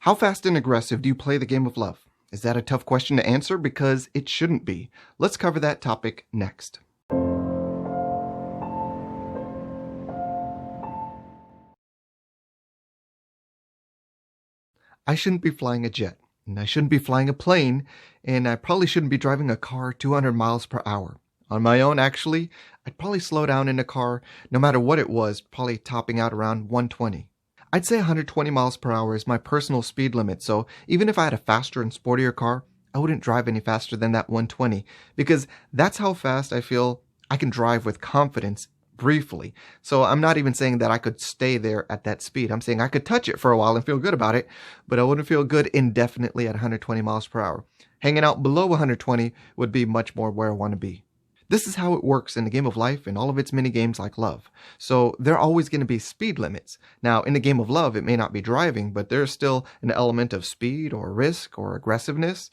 How fast and aggressive do you play the game of love? Is that a tough question to answer? Because it shouldn't be. Let's cover that topic next. I shouldn't be flying a jet, and I shouldn't be flying a plane, and I probably shouldn't be driving a car 200 miles per hour. On my own, actually, I'd probably slow down in a car, no matter what it was, probably topping out around 120. I'd say 120 miles per hour is my personal speed limit, so even if I had a faster and sportier car, I wouldn't drive any faster than that 120, because that's how fast I feel I can drive with confidence briefly. So I'm not even saying that I could stay there at that speed. I'm saying I could touch it for a while and feel good about it, but I wouldn't feel good indefinitely at 120 miles per hour. Hanging out below 120 would be much more where I want to be. This is how it works in the game of life and all of its mini games like love. So there are always going to be speed limits. Now, in the game of love, it may not be driving, but there's still an element of speed or risk or aggressiveness.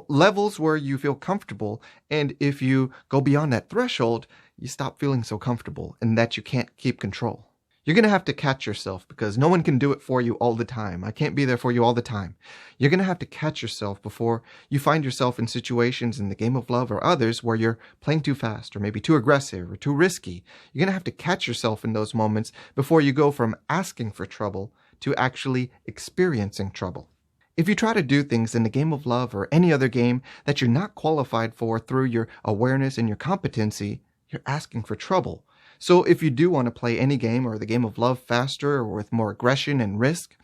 Levels where you feel comfortable, and if you go beyond that threshold, you stop feeling so comfortable and that you can't keep control. You're going to have to catch yourself because no one can do it for you all the time. I can't be there for you all the time. You're going to have to catch yourself before you find yourself in situations in the game of love or others where you're playing too fast or maybe too aggressive or too risky. You're going to have to catch yourself in those moments before you go from asking for trouble to actually experiencing trouble. If you try to do things in the game of love or any other game that you're not qualified for through your awareness and your competency, you're asking for trouble. So if you do want to play any game or the game of love faster or with more aggression and risk,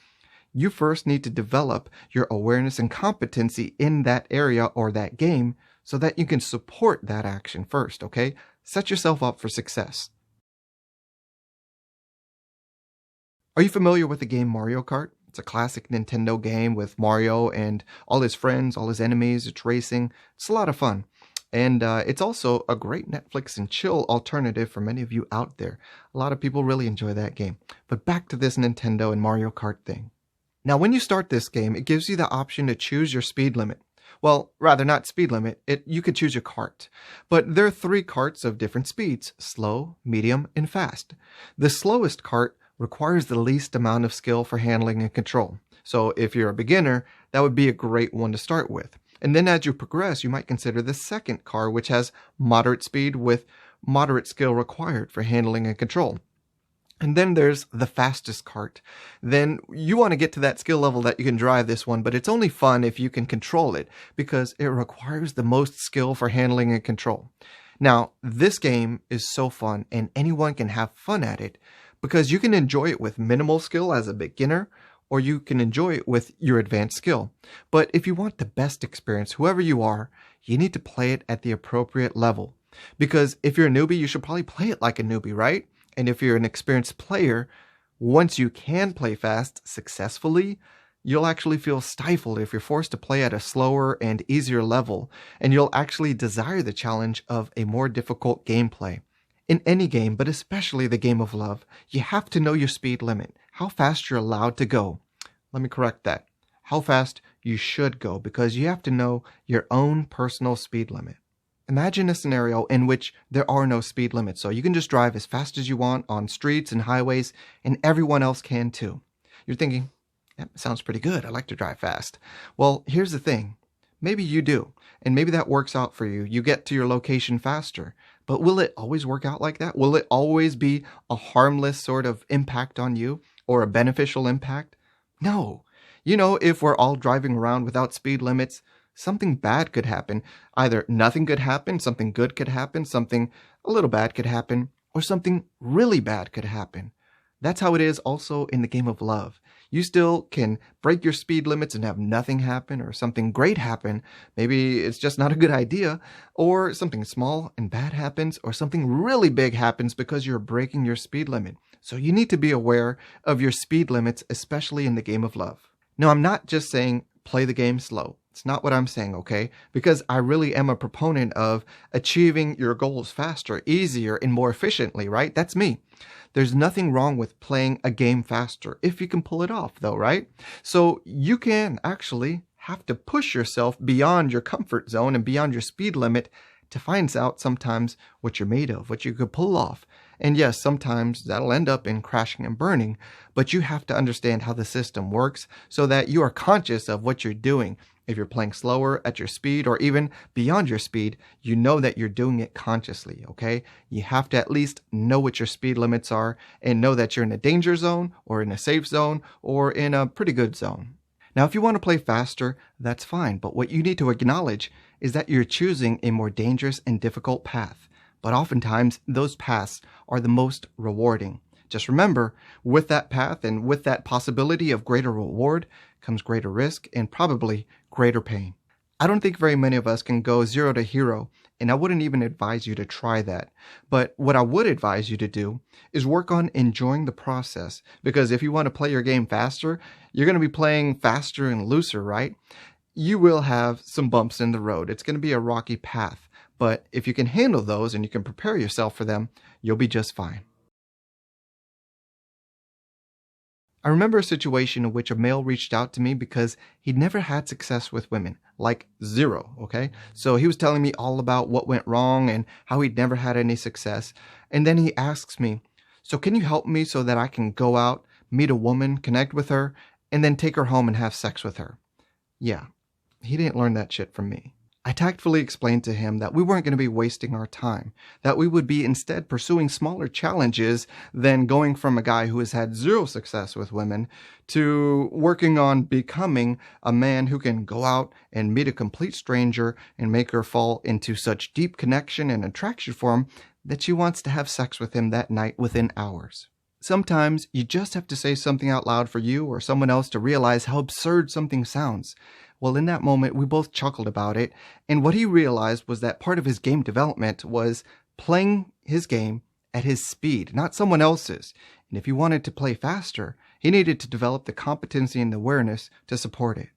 you first need to develop your awareness and competency in that area or that game so that you can support that action first, okay? Set yourself up for success. Are you familiar with the game Mario Kart? It's a classic Nintendo game with Mario and all his friends, all his enemies. It's racing. It's a lot of fun. And it's also a great Netflix and chill alternative for many of you out there. A lot of people really enjoy that game. But back to this Nintendo and Mario Kart thing. Now, when you start this game, it gives you the option to choose your speed limit. Well, rather not speed limit, you could choose your kart. But there are 3 karts of different speeds: slow, medium, and fast. The slowest kart requires the least amount of skill for handling and control. So if you're a beginner, that would be a great one to start with. And then as you progress, you might consider the second car, which has moderate speed with moderate skill required for handling and control. And then there's the fastest kart. Then you want to get to that skill level that you can drive this one, but it's only fun if you can control it because it requires the most skill for handling and control. Now, this game is so fun and anyone can have fun at it because you can enjoy it with minimal skill as a beginner, or you can enjoy it with your advanced skill. But if you want the best experience, whoever you are, you need to play it at the appropriate level. Because if you're a newbie, you should probably play it like a newbie, right? And if you're an experienced player, once you can play fast successfully, you'll actually feel stifled if you're forced to play at a slower and easier level, and you'll actually desire the challenge of a more difficult gameplay. In any game, but especially the game of love, you have to know your speed limit, how fast you're allowed to go. Let me correct that. How fast you should go, because you have to know your own personal speed limit. Imagine a scenario in which there are no speed limits, so you can just drive as fast as you want on streets and highways, and everyone else can too. You're thinking, that sounds pretty good. I like to drive fast. Well, here's the thing. Maybe you do, and maybe that works out for you. You get to your location faster. But will it always work out like that? Will it always be a harmless sort of impact on you or a beneficial impact? No. If we're all driving around without speed limits, something bad could happen. Either nothing could happen, something good could happen, something a little bad could happen, or something really bad could happen. That's how it is also in the game of love. You still can break your speed limits and have nothing happen or something great happen. Maybe it's just not a good idea, or something small and bad happens, or something really big happens because you're breaking your speed limit. So you need to be aware of your speed limits, especially in the game of love. Now, I'm not just saying play the game slow. It's not what I'm saying, okay? Because I really am a proponent of achieving your goals faster, easier, and more efficiently, right? That's me. There's nothing wrong with playing a game faster if you can pull it off, though, right? So you can actually have to push yourself beyond your comfort zone and beyond your speed limit to find out sometimes what you're made of, what you could pull off. And yes, sometimes that'll end up in crashing and burning, but you have to understand how the system works so that you are conscious of what you're doing. If you're playing slower at your speed or even beyond your speed, you know that you're doing it consciously, okay? You have to at least know what your speed limits are and know that you're in a danger zone or in a safe zone or in a pretty good zone. Now, if you want to play faster, that's fine, but what you need to acknowledge is that you're choosing a more dangerous and difficult path. But oftentimes, those paths are the most rewarding. Just remember, with that path and with that possibility of greater reward comes greater risk and probably greater pain. I don't think very many of us can go zero to hero, and I wouldn't even advise you to try that. But what I would advise you to do is work on enjoying the process, because if you want to play your game faster, you're going to be playing faster and looser, right? You will have some bumps in the road. It's going to be a rocky path. But if you can handle those and you can prepare yourself for them, you'll be just fine. I remember a situation in which a male reached out to me because he'd never had success with women, like zero, okay? So he was telling me all about what went wrong and how he'd never had any success. And then he asks me, "So can you help me so that I can go out, meet a woman, connect with her, and then take her home and have sex with her?" Yeah, he didn't learn that shit from me. I tactfully explained to him that we weren't going to be wasting our time, that we would be instead pursuing smaller challenges than going from a guy who has had zero success with women to working on becoming a man who can go out and meet a complete stranger and make her fall into such deep connection and attraction for him that she wants to have sex with him that night within hours. Sometimes you just have to say something out loud for you or someone else to realize how absurd something sounds. Well, in that moment, we both chuckled about it, and what he realized was that part of his game development was playing his game at his speed, not someone else's. And if he wanted to play faster, he needed to develop the competency and awareness to support it.